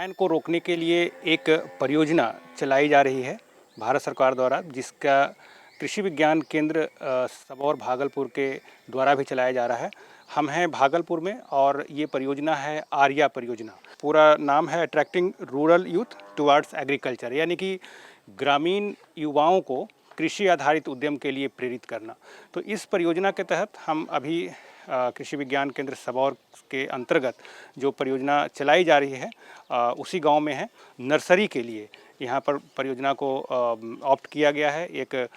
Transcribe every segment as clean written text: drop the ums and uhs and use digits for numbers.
पलायन को रोकने के लिए एक परियोजना चलाई जा रही है भारत सरकार द्वारा, जिसका कृषि विज्ञान केंद्र सबौर भागलपुर के द्वारा भी चलाया जा रहा है। हम हैं भागलपुर में और ये परियोजना है आर्या परियोजना। पूरा नाम है attracting rural youth towards agriculture, यानी कि ग्रामीण युवाओं को कृषि आधारित उद्यम के लिए प्रेरित करना। तो इस परियोजना के तहत हम अभी कृषि विज्ञान केंद्र सबौर के अंतर्गत जो परियोजना चलाई जा रही है उसी गांव में है। नर्सरी के लिए यहाँ पर परियोजना को ऑप्ट किया गया है, एक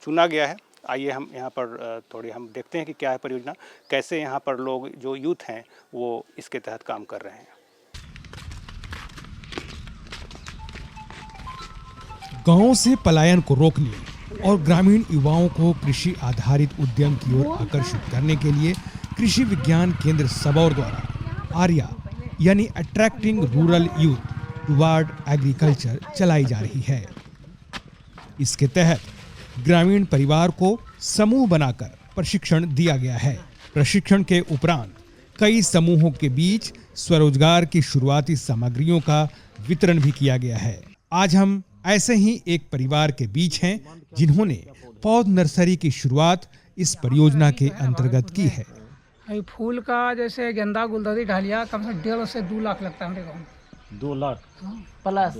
चुना गया है। आइए हम यहाँ पर थोड़ी हम देखते हैं कि क्या है परियोजना, कैसे यहाँ पर लोग जो यूथ हैं वो इसके तहत काम कर रहे हैं। गांवों से पलायन को रोकने और ग्रामीण युवाओं को कृषि आधारित उद्यम की ओर आकर्षित करने के लिए कृषि विज्ञान केंद्र सबौर द्वारा आर्या यानी attracting rural youth toward agriculture चलाई जा रही है। इसके तहत ग्रामीण परिवार को समूह बनाकर प्रशिक्षण दिया गया है। प्रशिक्षण के उपरांत कई समूहों के बीच स्वरोजगार की शुरुआती सामग्रियों का वितरण भी किया गया है। आज हम ऐसे ही एक परिवार के बीच हैं जिन्होंने पौध नर्सरी की शुरुआत इस परियोजना के अंतर्गत की है। फूल का जैसे गेंदा, गुलदाउदी, डालिया कम से 1.5 से 2 लाख लगता है हमारे गाँव में। 2 लाख प्लस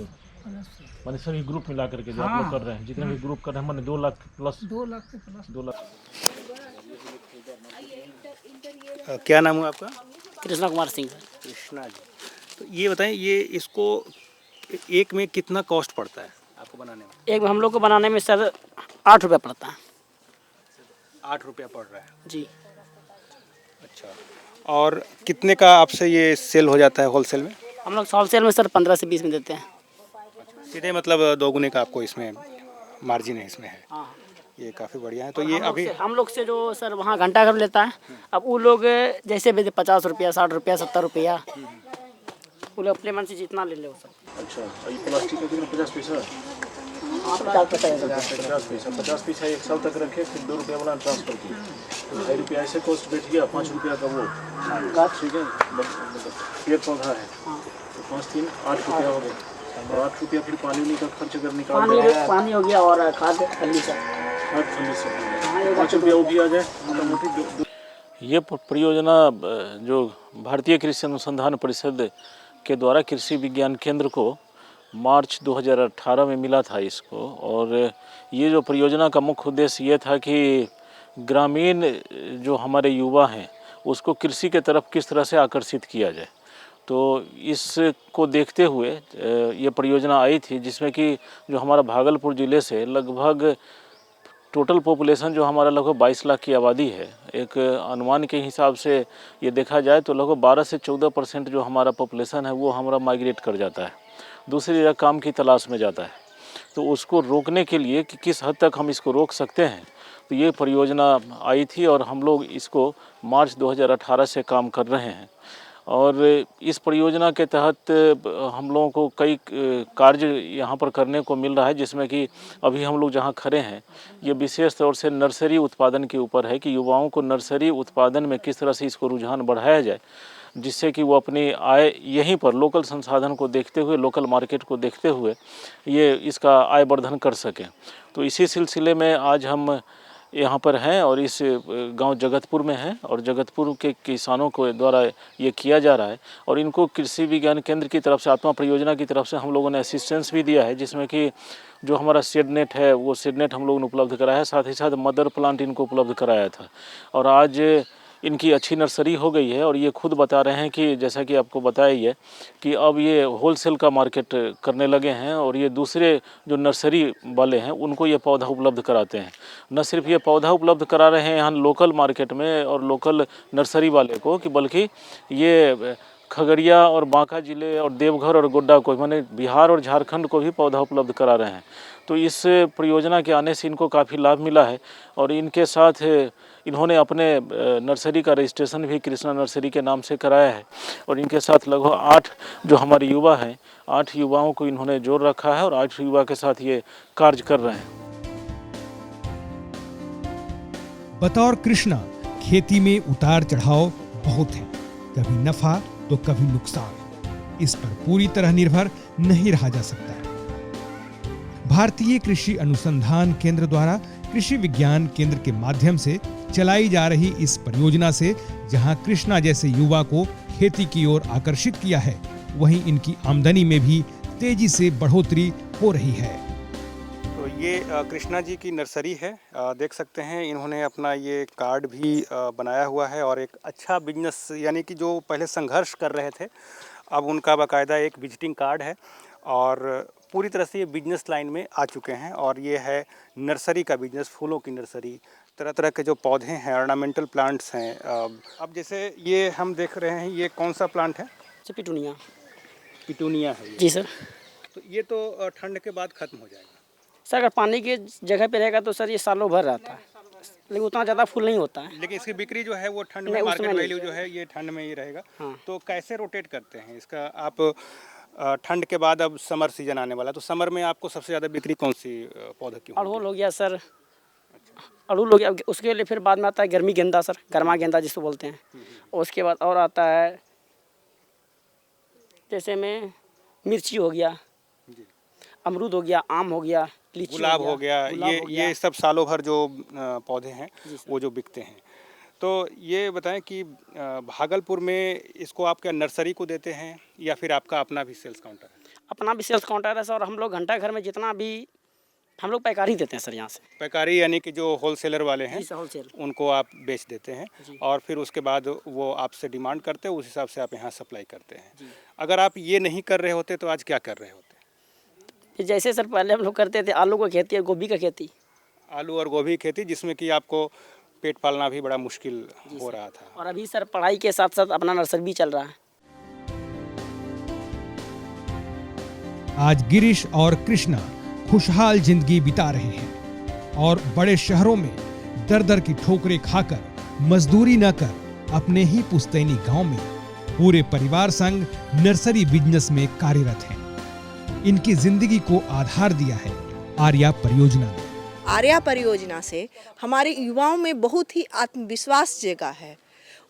मैंने सभी ग्रुप मिला करके जो आप लोग कर रहे हैं, जितने भी ग्रुप कर रहे हैं, मैंने 2 लाख प्लस 2 लाख से प्लस 2 लाख। क्या नाम है आपका? कृष्णा कुमार सिंह। कृष्णा जी, तो ये बताएं, ये इसको एक में कितना कॉस्ट पड़ता है आपको बनाने में? एक में हम लोग को बनाने में सर 8 रुपया पड़ता है। 8 रुपया पड़ रहा है जी। अच्छा, और कितने का आपसे ये सेल हो जाता है होलसेल में? हम लोग होलसेल में सर 15 से 20 में देते हैं। सीधे मतलब 2 गुने का आपको इसमें मार्जिन है इसमें है। हाँ, ये काफ़ी बढ़िया है। तो ये अभी हम लोग से जो सर वहाँ घंटा घर लेता है, अब वो लोग जैसे भी 50 रुपया, 60 रुपया, 70 रुपया, वो लोग अपने मन से जितना ले ले वो सब। अच्छा, ये प्लास्टिक का कितना 50 पैसा? 50 पैसा 1 साल तक रखे, फिर 2 रुपया वाला ट्रांसफर किया, तो 2.5 रुपया ऐसे कॉस्ट बैठ गया। 5 रुपया का वो ठीक है, पेड़ पौधा है, तो 5 3 8 रुपया हो गया, और 8 रुपया फिर पानी का खर्च कर निकाल पानी हो गया और खाद फली से 5 रुपया वो भी आ जाए मोटी। ये परियोजना जो भारतीय कृषि अनुसंधान परिषद के द्वारा कृषि विज्ञान केंद्र को मार्च 2018 में मिला था इसको, और ये जो परियोजना का मुख्य उद्देश्य ये था कि ग्रामीण जो हमारे युवा हैं उसको कृषि के तरफ किस तरह से आकर्षित किया जाए। तो इसको देखते हुए ये परियोजना आई थी, जिसमें कि जो हमारा भागलपुर ज़िले से लगभग टोटल पॉपुलेशन जो हमारा लगभग 22 लाख की आबादी है, एक अनुमान के हिसाब से ये देखा जाए तो लगभग 12 से 14% जो हमारा पॉपुलेशन है वो हमारा माइग्रेट कर जाता है, दूसरी जगह काम की तलाश में जाता है। तो उसको रोकने के लिए कि किस हद तक हम इसको रोक सकते हैं, तो ये परियोजना आई थी और हम लोग इसको मार्च 2018 से काम कर रहे हैं। और इस परियोजना के तहत हम लोगों को कई कार्य यहाँ पर करने को मिल रहा है, जिसमें कि अभी हम लोग जहाँ खड़े हैं ये विशेष तौर से नर्सरी उत्पादन के ऊपर है कि युवाओं को नर्सरी उत्पादन में किस तरह से इसको रुझान बढ़ाया जाए, जिससे कि वो अपनी आय यहीं पर लोकल संसाधन को देखते हुए, लोकल मार्केट को देखते हुए ये इसका आय वर्धन कर सकें। तो इसी सिलसिले में आज हम यहाँ पर हैं और इस गांव जगतपुर में हैं, और जगतपुर के किसानों को द्वारा ये किया जा रहा है, और इनको कृषि विज्ञान केंद्र की तरफ से, आत्मा परियोजना की तरफ से हम लोगों ने असिस्टेंस भी दिया है, जिसमें कि जो हमारा सीड नेट है वो सीड नेट हम लोगों ने उपलब्ध कराया है, साथ ही साथ मदर प्लांट इनको उपलब्ध कराया था, और आज इनकी अच्छी नर्सरी हो गई है। और ये खुद बता रहे हैं कि जैसा कि आपको बताया ही है कि अब ये होलसेल का मार्केट करने लगे हैं, और ये दूसरे जो नर्सरी वाले हैं उनको ये पौधा उपलब्ध कराते हैं। न सिर्फ ये पौधा उपलब्ध करा रहे हैं यहाँ लोकल मार्केट में और लोकल नर्सरी वाले को, कि बल्कि ये खगड़िया और बांका जिले और देवघर और गोड्डा को, माने बिहार और झारखंड को भी पौधा उपलब्ध करा रहे हैं। तो इस परियोजना के आने से इनको काफ़ी लाभ मिला है, और इनके साथ इन्होंने अपने नर्सरी का रजिस्ट्रेशन भी कृष्णा नर्सरी के नाम से कराया है, और इनके साथ लगभग 8 जो हमारे युवा हैं, 8 युवाओं को इन्होंने जोड़ रखा है, और 8 युवा के साथ ये कार्य कर रहे हैं। बतौर कृष्णा खेती में उतार चढ़ाव बहुत है, कभी नफा तो कभी नुकसान। इस पर पूरी तरह निर्भर नहीं रहा जा सकता। भारतीय कृषि अनुसंधान केंद्र द्वारा कृषि विज्ञान केंद्र के माध्यम से चलाई जा रही इस परियोजना से जहां कृष्णा जैसे युवा को खेती की ओर आकर्षित किया है, वहीं इनकी आमदनी में भी तेजी से बढ़ोतरी हो रही है। तो ये कृष्णा जी की नर्सरी है। देख सकते हैं इन्होंने अपना ये कार्ड भी बनाया हुआ है और एक अच्छा बिजनेस, यानी कि जो पहले संघर्ष कर रहे थे अब उनका बाकायदा एक विजिटिंग कार्ड है और पूरी तरह से ये बिजनेस लाइन में आ चुके हैं। और ये है नर्सरी का बिजनेस, फूलों की नर्सरी, तरह तरह के जो पौधे हैं, ऑर्नामेंटल प्लांट्स हैं। अब जैसे ये हम देख रहे हैं, ये कौन सा प्लांट है? पिटूनिया। पिटूनिया है ये। जी सर। तो ये तो ठंड के बाद ख़त्म हो जाएगा सर, अगर पानी की जगह पे रहेगा तो सर ये सालों भर रहता है, लेकिन उतना ज़्यादा फूल नहीं होता है। लेकिन इसकी बिक्री जो है वो ठंड में, नहीं, मार्केट उसमें वैल्यू जो है ये ठंड में ही रहेगा। हाँ। तो कैसे रोटेट करते हैं इसका आप? ठंड के बाद अब समर सीजन आने वाला, तो समर में आपको सबसे ज़्यादा बिक्री कौन सी पौधे की होगी? अड़हुल हो गया सर, अड़हुल हो गया। उसके लिए फिर बाद में आता है गर्मी गेंदा सर, गर्मा गेंदा जिसको बोलते हैं। और उसके बाद और आता है जैसे में मिर्ची हो गया, अमरूद हो गया, आम हो गया, लीची गुलाब हो गया, ये सब सालों भर जो पौधे हैं वो जो बिकते हैं। तो ये बताएं कि भागलपुर में इसको आप क्या नर्सरी को देते हैं या फिर आपका अपना भी सेल्स काउंटर है? अपना भी सेल्स काउंटर है सर, और हम लोग घंटा घर में जितना भी हम लोग पैकारी देते हैं सर यहाँ से। पैकारी यानी कि जो होलसेलर वाले हैं होलसेल उनको आप बेच देते हैं और फिर उसके बाद वो आपसे डिमांड करते हैं, उस हिसाब से आप यहाँ सप्लाई करते हैं। अगर आप ये नहीं कर रहे होते तो आज क्या कर रहे होते? जैसे सर पहले हम लोग करते थे आलू की खेती और गोभी का खेती। आलू और गोभी खेती, जिसमें कि आपको पेट पालना भी बड़ा मुश्किल हो रहा था। और अभी सर पढ़ाई के साथ साथ अपना नर्सरी भी चल रहा है। आज गिरीश और कृष्णा खुशहाल जिंदगी बिता रहे हैं और बड़े शहरों में दर दर की ठोकरें खाकर मजदूरी न कर अपने ही पुश्तैनी गांव में पूरे परिवार संग नर्सरी बिजनेस में कार्यरत हैं। इनकी जिंदगी को आधार दिया है आर्या परियोजना ने। आर्या परियोजना से हमारे युवाओं में बहुत ही आत्मविश्वास जगा है।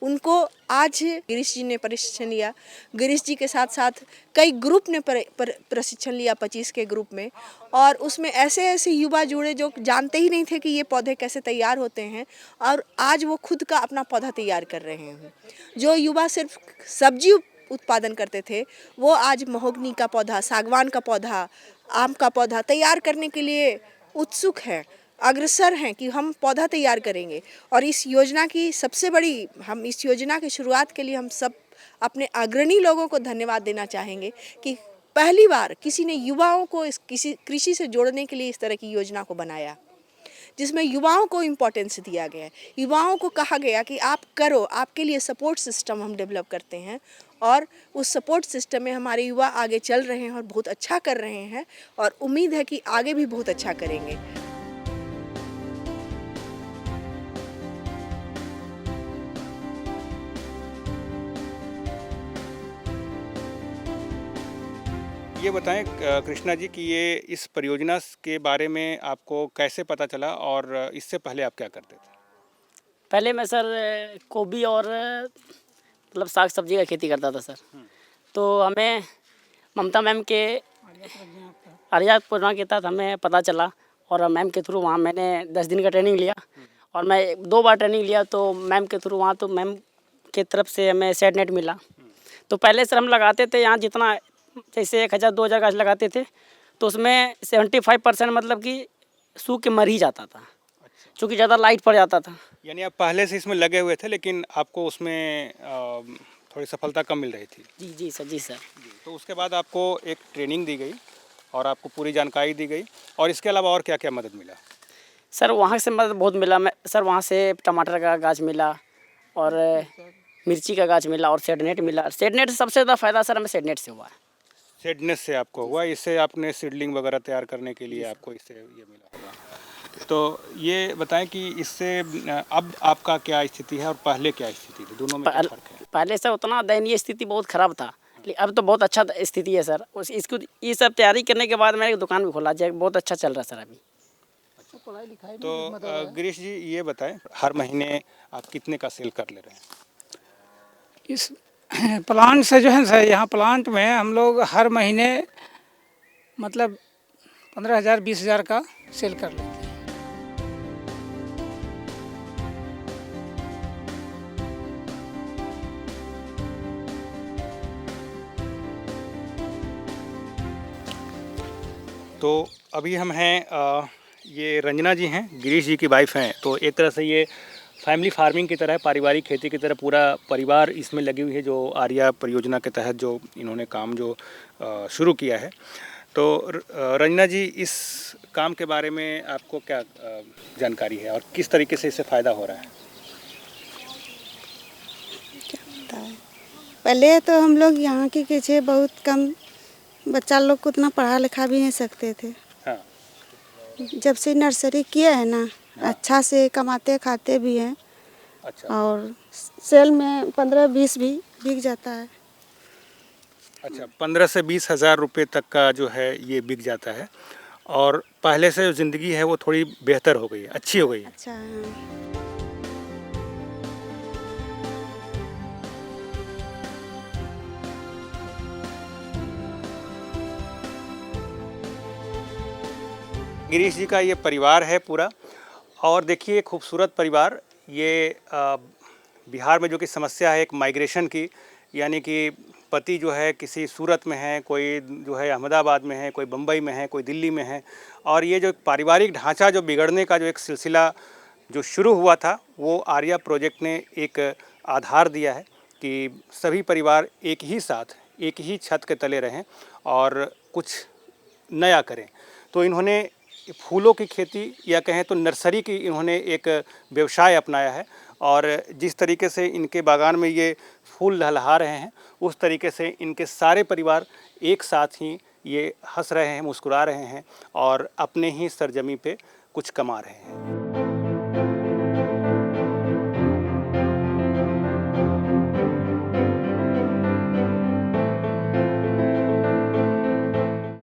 उनको आज गिरीश जी ने प्रशिक्षण लिया, गिरीश जी के साथ साथ कई ग्रुप ने प्रशिक्षण लिया 25 के ग्रुप में, और उसमें ऐसे ऐसे युवा जुड़े जो जानते ही नहीं थे कि ये पौधे कैसे तैयार होते हैं, और आज वो खुद का अपना पौधा तैयार कर रहे हैं। जो युवा सिर्फ सब्जी उत्पादन करते थे वो आज महोगनी का पौधा, सागवान का पौधा, आम का पौधा तैयार करने के लिए उत्सुक हैं, अग्रसर हैं कि हम पौधा तैयार करेंगे। और इस योजना की सबसे बड़ी, हम इस योजना की शुरुआत के लिए हम सब अपने अग्रणी लोगों को धन्यवाद देना चाहेंगे कि पहली बार किसी ने युवाओं को किसी कृषि से जोड़ने के लिए इस तरह की योजना को बनाया, जिसमें युवाओं को इम्पोर्टेंस दिया गया है। युवाओं को कहा गया कि आप करो, आपके लिए सपोर्ट सिस्टम हम डेवलप करते हैं, और उस सपोर्ट सिस्टम में हमारे युवा आगे चल रहे हैं और बहुत अच्छा कर रहे हैं, और उम्मीद है कि आगे भी बहुत अच्छा करेंगे। ये बताएं कृष्णा जी कि ये इस परियोजना के बारे में आपको कैसे पता चला और इससे पहले आप क्या करते थे? पहले मैं सर गोभी और मतलब साग सब्जी का खेती करता था सर। तो हमें ममता मैम के आर्या परियोजना के तहत हमें पता चला, और मैम के थ्रू वहाँ मैंने 10 दिन का ट्रेनिंग लिया, और मैं 2 बार ट्रेनिंग लिया। तो मैम के थ्रू वहाँ तो मैम के तरफ से हमें सेड नेट मिला। तो पहले सर हम लगाते थे यहाँ जितना, जैसे 1000-2000 गाछ लगाते थे, तो उसमें 75% मतलब कि सूख के मर ही जाता था, क्योंकि ज़्यादा लाइट पड़ जाता था। यानी आप पहले से इसमें लगे हुए थे, लेकिन आपको उसमें थोड़ी सफलता कम मिल रही थी? जी सर, जी सर। तो उसके बाद आपको एक ट्रेनिंग दी गई और आपको पूरी जानकारी दी गई, और इसके अलावा और क्या क्या मदद मिला? सर वहाँ से मदद बहुत मिला। मैं सर वहाँ से टमाटर का गाछ मिला, और मिर्ची का गाछ मिला, और सेडनेट मिला। सेडनेट से सबसे ज़्यादा फ़ायदा सर हमें सेडनेट से हुआ है। सेडनेस से आपको हुआ, इससे आपने सीडलिंग वगैरह तैयार करने के लिए आपको इससे ये मिला होगा। तो ये बताएं कि इससे अब आपका क्या स्थिति है और पहले क्या स्थिति थी, दोनों में क्या फ़र्क है? पहले से उतना दयनीय स्थिति बहुत ख़राब था, लेकिन अब तो बहुत अच्छा स्थिति है सर। इसको ये सब तैयारी करने के बाद मैंने एक दुकान भी खोला, जो बहुत अच्छा चल रहा है सर अभी। तो गिरीश जी ये बताएं, हर महीने आप कितने का सेल कर ले रहे हैं? प्लांट से जो है सर, यहाँ प्लांट में हम लोग हर महीने मतलब 15,000 20,000 का सेल कर लेते हैं। तो अभी हम हैं ये रंजना जी हैं, गिरीश जी की वाइफ हैं। तो एक तरह से ये फैमिली फार्मिंग की तरह, पारिवारिक खेती की तरह पूरा परिवार इसमें लगी हुई है, जो आर्या परियोजना के तहत जो इन्होंने काम जो शुरू किया है। तो रंजना जी, इस काम के बारे में आपको क्या जानकारी है और किस तरीके से इससे फ़ायदा हो रहा है? पहले तो हम लोग यहाँ के पीछे बहुत कम बच्चा लोग को उतना पढ़ा लिखा भी नहीं सकते थे। हाँ। जब से नर्सरी किया है ना, अच्छा से कमाते खाते भी हैं। अच्छा। और सेल में 15-20 भी बिक जाता है। अच्छा, 15 से 20 हज़ार रुपये तक का जो है ये बिक जाता है और पहले से जो ज़िंदगी है वो थोड़ी बेहतर हो गई है, अच्छी हो गई है। अच्छा हाँ। गिरीश जी का ये परिवार है पूरा। और देखिए, खूबसूरत परिवार। ये बिहार में जो कि समस्या है एक माइग्रेशन की, यानी कि पति जो है किसी सूरत में है, कोई जो है अहमदाबाद में है, कोई बम्बई में है, कोई दिल्ली में है। और ये जो पारिवारिक ढांचा जो बिगड़ने का जो एक सिलसिला जो शुरू हुआ था, वो आर्या प्रोजेक्ट ने एक आधार दिया है कि सभी परिवार एक ही साथ, एक ही छत के तले रहें और कुछ नया करें। तो इन्होंने फूलों की खेती या कहें तो नर्सरी की इन्होंने एक व्यवसाय अपनाया है। और जिस तरीके से इनके बागान में ये फूल लहलहा रहे हैं, उस तरीके से इनके सारे परिवार एक साथ ही ये हंस रहे हैं, मुस्कुरा रहे हैं और अपने ही सरजमी पे कुछ कमा रहे हैं।